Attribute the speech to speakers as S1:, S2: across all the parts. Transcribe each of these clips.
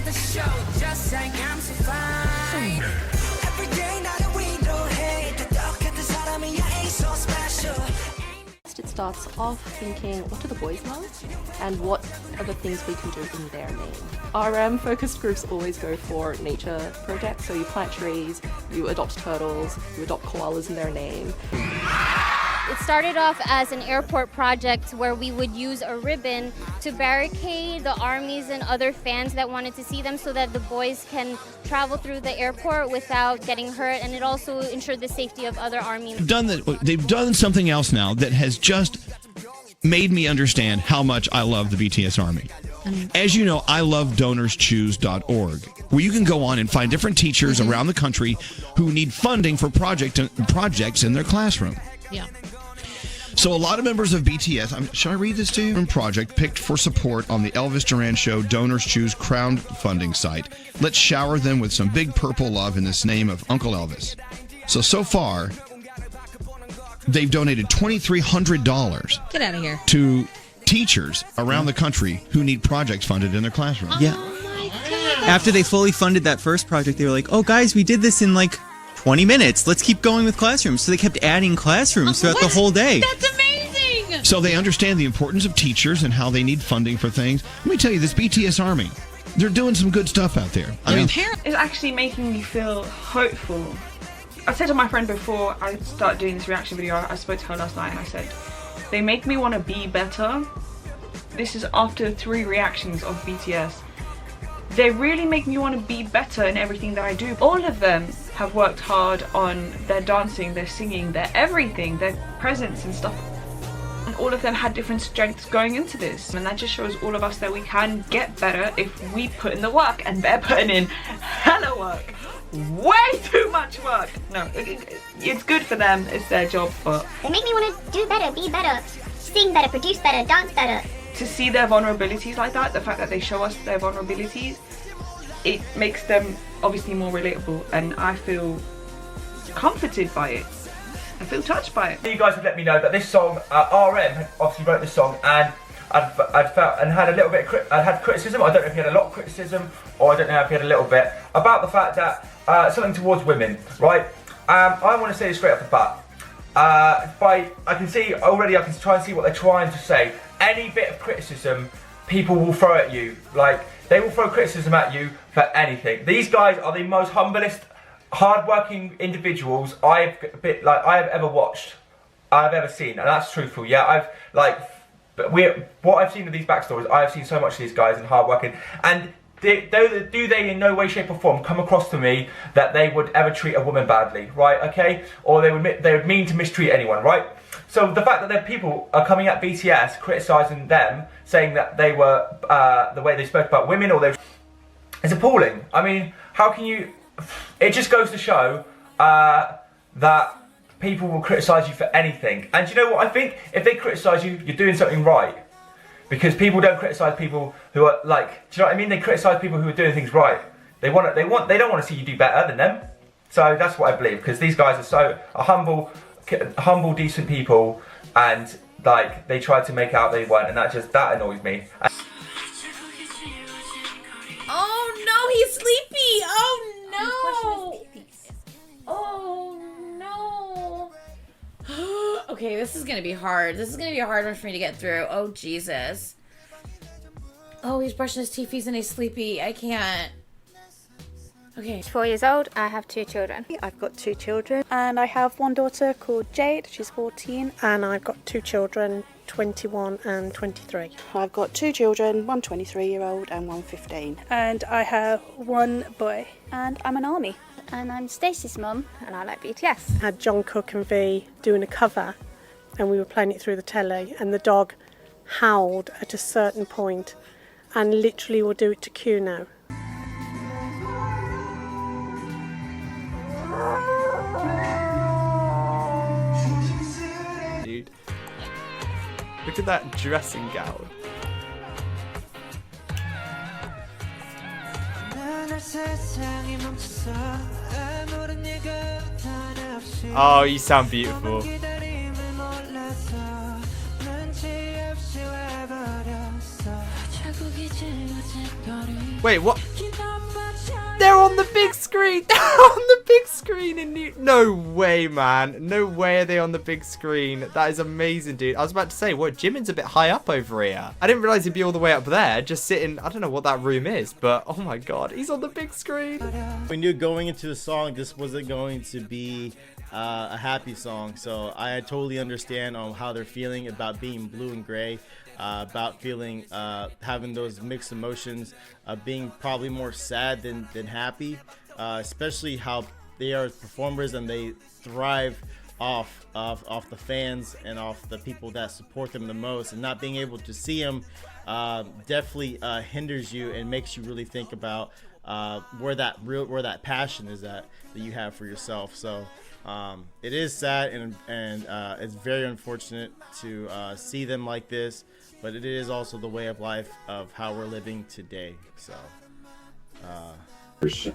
S1: the show, just saying I'm so fine. Every day 나를 위로해. 똑같은 사람이야, ain't so special.
S2: It starts off thinking, what do the boys love? And what are the things we can do in their name? RM focused groups always go for nature projects, so you plant trees, you adopt turtles, you adopt koalas in their name.
S3: It started off as an airport project where we would use a ribbon to barricade the armies and other fans that wanted to see them so that the boys can travel through the airport without getting hurt, and it also ensured the safety of other armies.
S4: They've done something else now that has just made me understand how much I love the BTS Army. As you know, I love donorschoose.org, where you can go on and find different teachers around the country who need funding for projects in their classroom.
S5: Yeah.
S4: So a lot of members of BTS, should I read this to you? Project picked for support on the Elvis Duran Show Donors Choose crowdfunding site. Let's shower them with some big purple love in this name of Uncle Elvis. So far, they've donated $2,300.
S5: Get out of here.
S4: To teachers around the country who need projects funded in their classroom.
S6: Yeah. After they fully funded that first project, they were like, oh, guys, we did this in like 20 minutes. Let's keep going with classrooms. So they kept adding classrooms throughout the whole day.
S5: That's amazing!
S4: So they understand the importance of teachers and how they need funding for things. Let me tell you, this BTS Army, they're doing some good stuff out there. I mean,
S7: it's actually making me feel hopeful. I said to my friend before I started doing this reaction video, I spoke to her last night and I said, they make me want to be better. This is after 3 reactions of BTS. They really make me want to be better in everything that I do. All of them have worked hard on their dancing, their singing, their everything, their presence and stuff. And all of them had different strengths going into this. And that just shows all of us that we can get better if we put in the work. And they're putting in hella work. Way too much work. No, it's good for them. It's their job, but...
S8: They make me want to do better, be better, sing better, produce better, dance better.
S7: To see their vulnerabilities like that, the fact that they show us their vulnerabilities, it makes them obviously more relatable, and I feel comforted by it. I feel touched by it.
S9: You guys have let me know that this song, RM obviously wrote this song, and I'd felt and had a little bit. I'd had criticism. I don't know if he had a lot of criticism, or I don't know if he had a little bit about the fact that something towards women, right? I want to say this straight off the bat. I can see already. I can try and see what they're trying to say. Any bit of criticism, people will throw at you. Like, they will throw criticism at you for anything. These guys are the most humblest, hard-working individuals I have ever watched, I've ever seen, and that's truthful. Yeah, what I've seen of these backstories, I have seen so much of these guys and hard-working, and do they in no way, shape or form come across to me that they would ever treat a woman badly, right? Okay, or they would mean to mistreat anyone, right? So the fact that there people are coming at BTS, criticising them, saying that they were the way they spoke about women, it's appalling. I mean, how can you? It just goes to show that people will criticise you for anything. And do you know what I think? If they criticise you, you're doing something right. Because people don't criticise people who are like, do you know what I mean? They criticise people who are doing things right. They don't want to see you do better than them. So that's what I believe. Because these guys are humble, decent people, and like they tried to make out they weren't, and that annoys me.
S5: Oh no, he's sleepy. Oh no. Oh no. Okay, this is gonna be hard. This is gonna be a hard one for me to get through. Oh Jesus. Oh, he's brushing his teeth and he's sleepy. I can't. Okay.
S10: 4 years old. I have 2 children.
S11: I've got 2 children, and I have one daughter called Jade. She's 14, and I've got 2 children, 21 and 23.
S12: I've got 2 children, one 23-year-old and one 15.
S11: And I have 1 boy.
S10: And I'm an ARMY. And I'm Stacey's mum, and I like BTS.
S11: I had John Cook and V doing a cover, and we were playing it through the telly, and the dog howled at a certain point, and literally will do it to Q now.
S13: Dude, look at that dressing gown. Oh, you sound beautiful. Wait, what? They're on the big screen! They're on the big screen in New... No way, man. No way are they on the big screen. That is amazing, dude. I was about to say, what, Jimin's a bit high up over here. I didn't realize he'd be all the way up there, just sitting... I don't know what that room is, but oh my god, he's on the big screen.
S14: We knew going into the song, this wasn't going to be a happy song, so I totally understand how they're feeling about being blue and gray. About feeling, having those mixed emotions, being probably more sad than happy, especially how they are performers and they thrive off the fans and off the people that support them the most, and not being able to see them definitely hinders you and makes you really think about where that passion is that you have for yourself. So it is sad and it's very unfortunate to see them like this. But it is also the way of life of how we're living today. So,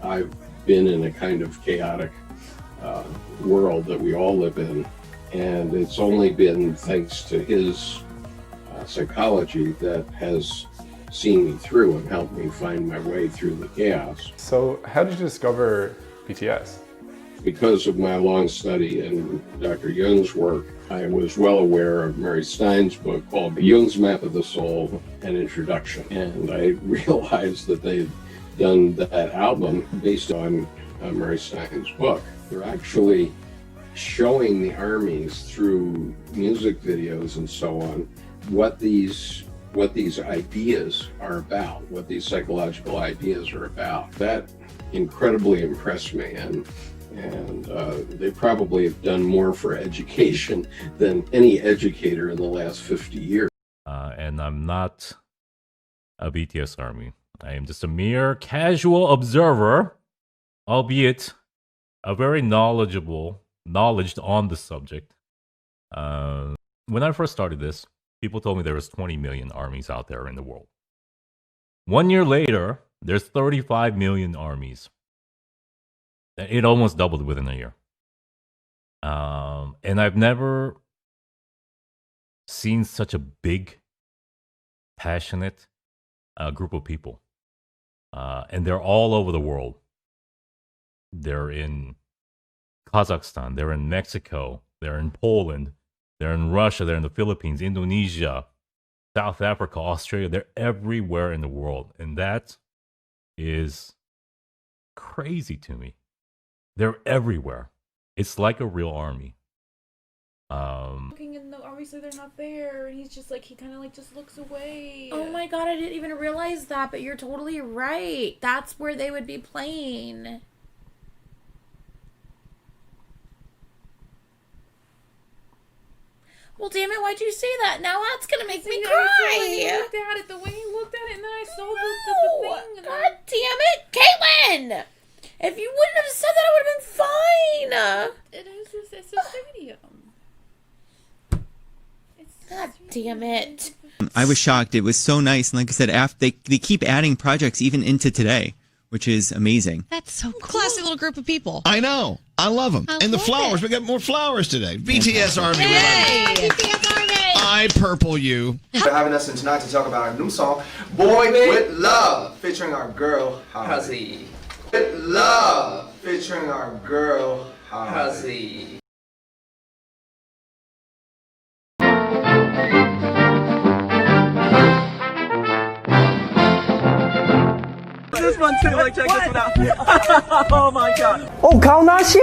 S15: I've been in a kind of chaotic world that we all live in, and it's only been thanks to his psychology that has seen me through and helped me find my way through the chaos.
S16: So, how did you discover BTS?
S15: Because of my long study in Dr. Jung's work, I was well aware of Mary Stein's book called Jung's Map of the Soul, an Introduction. And I realized that they'd done that album based on Mary Stein's book. They're actually showing the armies through music videos and so on what these ideas are about, what these psychological ideas are about. That incredibly impressed me, and they probably have done more for education than any educator in the last 50 years.
S17: And I'm not a BTS ARMY. I am just a mere casual observer, albeit a very knowledge on the subject. When I first started this, people told me there was 20 million armies out there in the world. 1 year later, there's 35 million armies. It almost doubled within a year. And I've never seen such a big, passionate group of people. And they're all over the world. They're in Kazakhstan, they're in Mexico, they're in Poland, they're in Russia, they're in the Philippines, Indonesia, South Africa, Australia. They're everywhere in the world. And that is crazy to me. They're everywhere. It's like a real army.
S5: Looking and obviously they're not there, and he's just like, he kind of like just looks away. Oh my god, I didn't even realize that, but you're totally right. That's where they would be playing. Well, damn it, why'd you say that? Now that's gonna make me cry.
S18: He looked at it, the way he looked at it, and then I saw the thing. And
S5: God damn it, Caitlin! If you wouldn't have said that, I would have been fine.
S18: It's a stadium.
S5: God damn it.
S6: I was shocked. It was so nice. And like I said, after they keep adding projects even into today, which is amazing.
S19: That's so cool. Classy little group of people.
S4: I know. I love them. And the flowers. We got more flowers today. BTS ARMY.
S19: Yay! BTS ARMY!
S4: I purple you.
S20: For having us in tonight to talk about our new song, Boy With Love, featuring our girl, Hazy. With Love, featuring our girl, Hazy.
S21: This one too, like check this one out. Oh my god.
S22: Oh, 가오나시?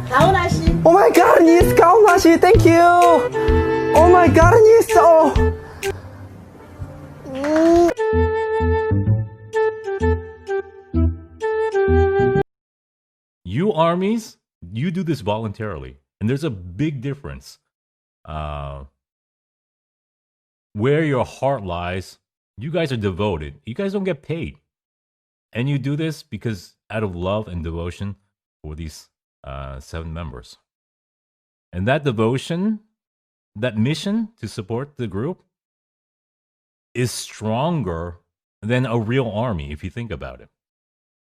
S21: 가오나시.
S22: Oh my god, yes, 가오나시. Thank you. Oh my god, yes. Oh.
S17: You armies, you do this voluntarily. And there's a big difference. Where your heart lies, you guys are devoted. You guys don't get paid. And you do this because out of love and devotion for these 7 members. And that devotion, that mission to support the group is stronger than a real army, if you think about it.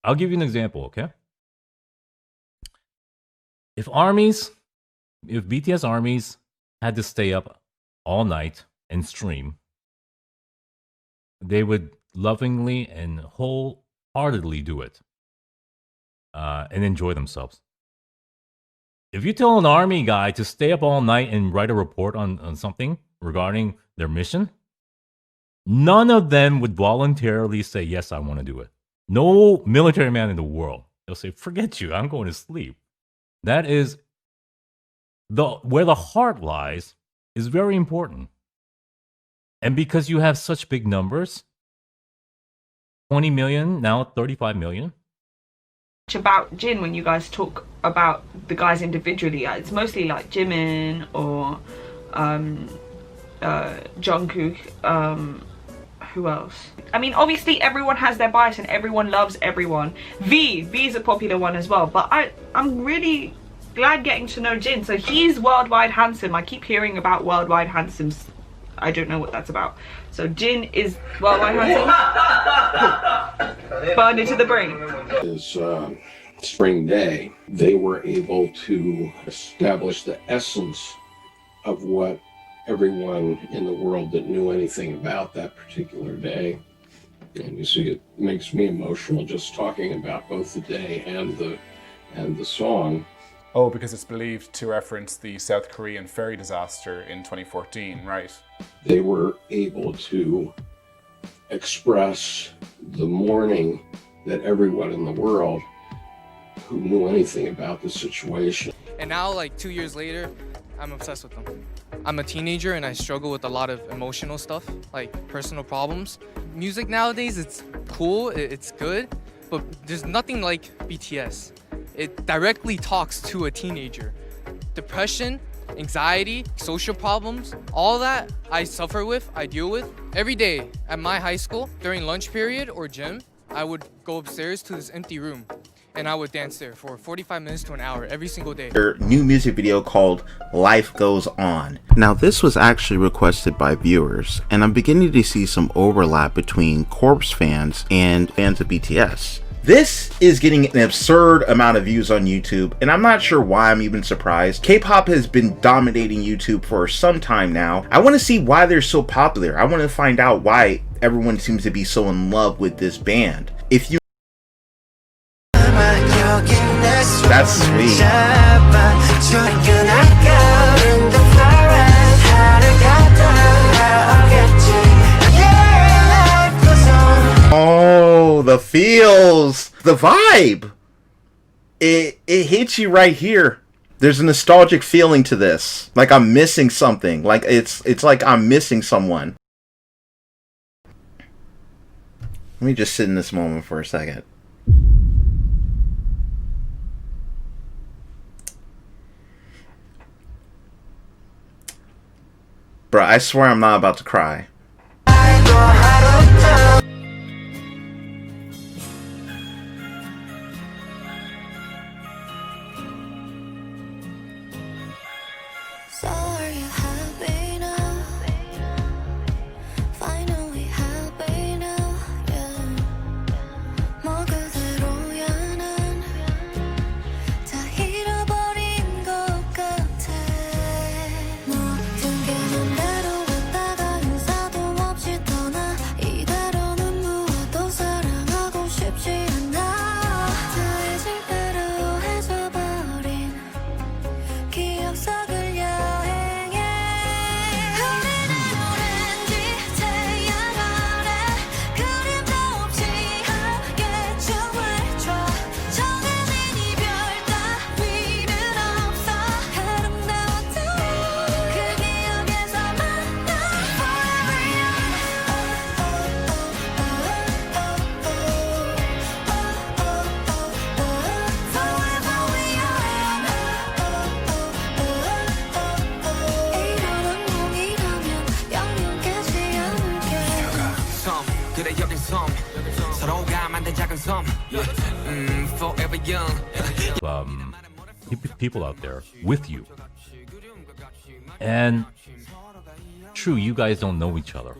S17: I'll give you an example, okay? If BTS armies had to stay up all night and stream, they would lovingly and wholeheartedly do it and enjoy themselves. If you tell an army guy to stay up all night and write a report on something regarding their mission, none of them would voluntarily say, yes, I want to do it. No military man in the world. They'll say, forget you, I'm going to sleep. That is where the heart lies is very important. And because you have such big numbers, 20 million, now 35 million.
S7: About Jin when you guys talk about the guys individually. It's mostly like Jimin or Jungkook. Who else? I mean, obviously everyone has their bias and everyone loves everyone. V is a popular one as well, but I'm really glad getting to know Jin. So he's worldwide handsome. I keep hearing about worldwide handsomes. I don't know what that's about. So Jin is worldwide handsome. Burned into the brain.
S15: Is spring day, they were able to establish the essence of what everyone in the world that knew anything about that particular day. And you see, it makes me emotional just talking about both the day and the song.
S16: Oh, because it's believed to reference the South Korean ferry disaster in 2014, right?
S15: They were able to express the mourning that everyone in the world who knew anything about the situation.
S1: And now, like 2 years later, I'm obsessed with them. I'm a teenager and I struggle with a lot of emotional stuff, like personal problems. Music nowadays, it's cool, it's good, but there's nothing like BTS. It directly talks to a teenager. Depression, anxiety, social problems, all that I suffer with, I deal with. Every day at my high school, during lunch period or gym, I would go upstairs to this empty room and I would dance there for 45 minutes to an hour every single day.
S2: Their new music video called Life Goes On. Now this was actually requested by viewers, and I'm beginning to see some overlap between Corpse fans and fans of BTS. This is getting an absurd amount of views on YouTube, and I'm not sure why I'm even surprised. K-pop has been dominating YouTube for some time now. I want to see why they're so popular. I want to find out why everyone seems to be so in love with this band. If you That's sweet. Oh, the feels, the vibe. It hits you right here. There's a nostalgic feeling to this. Like I'm missing something. Like it's like I'm missing someone. Let me just sit in this moment for a second. Bruh, I swear I'm not about to cry.
S17: People out there with you, and true, you guys don't know each other,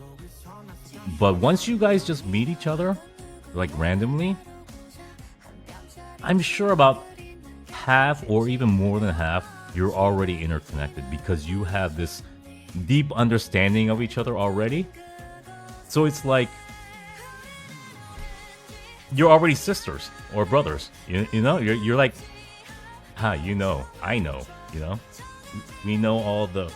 S17: but once you guys just meet each other like randomly, I'm sure about half or even more than half you're already interconnected because you have this deep understanding of each other already. So it's like you're already sisters or brothers. You know, you're like, you know, I know, you know. We know all the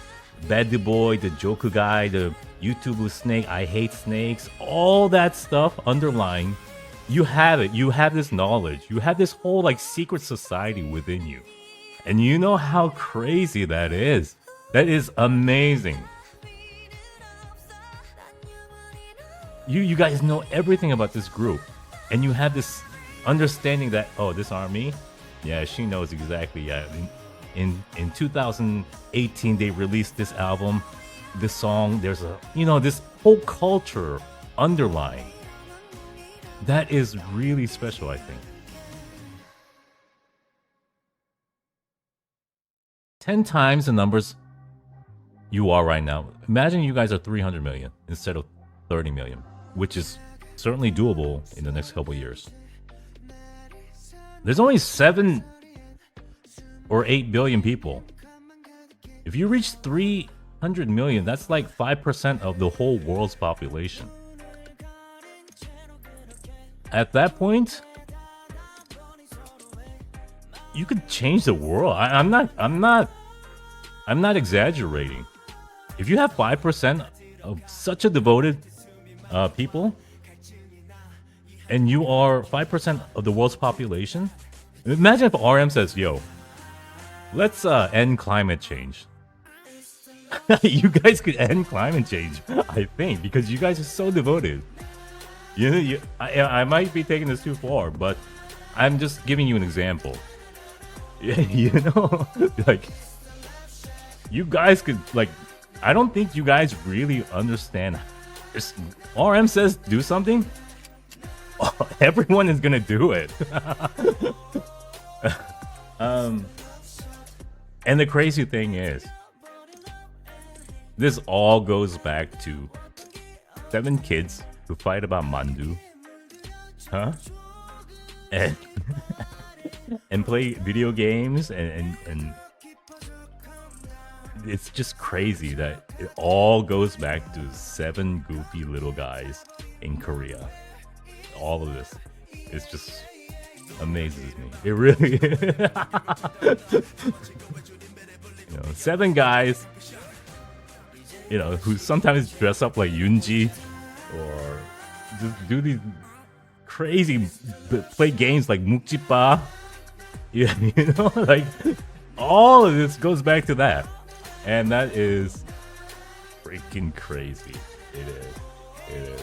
S17: bad boy, the Joku guy, the YouTube snake, I hate snakes, all that stuff underlying. You have it. You have this knowledge. You have this whole like secret society within you. And you know how crazy that is. That is amazing. You guys know everything about this group. And you have this understanding that, oh, this ARMY, yeah, she knows exactly. Yeah, in 2018 they released this album, this song. There's a, you know, this whole culture underlying. That is really special, I think. 10 times the numbers you are right now. Imagine you guys are 300 million instead of 30 million, which is certainly doable in the next couple years. There's only 7 or 8 billion people. If you reach 300 million, that's like 5% of the whole world's population. At that point, you could change the world. I'm not exaggerating. If you have 5% of such a devoted people, and you are 5% of the world's population, imagine if RM says, "Yo, let's end climate change." You guys could end climate change, I think, because you guys are so devoted. I might be taking this too far, but I'm just giving you an example. You know, like, you guys could, like, I don't think you guys really understand. RM says do something, everyone is gonna do it. And the crazy thing is, this all goes back to 7 kids who fight about mandu, and play video games, and it's just crazy that it all goes back to 7 goofy little guys in Korea. All of this, it's just amazes me. It really, you know, 7 guys, you know, who sometimes dress up like Yoonji, or just do these crazy, play games like Mukjipa. Yeah, you know, like, all of this goes back to that, and that is freaking crazy. It is.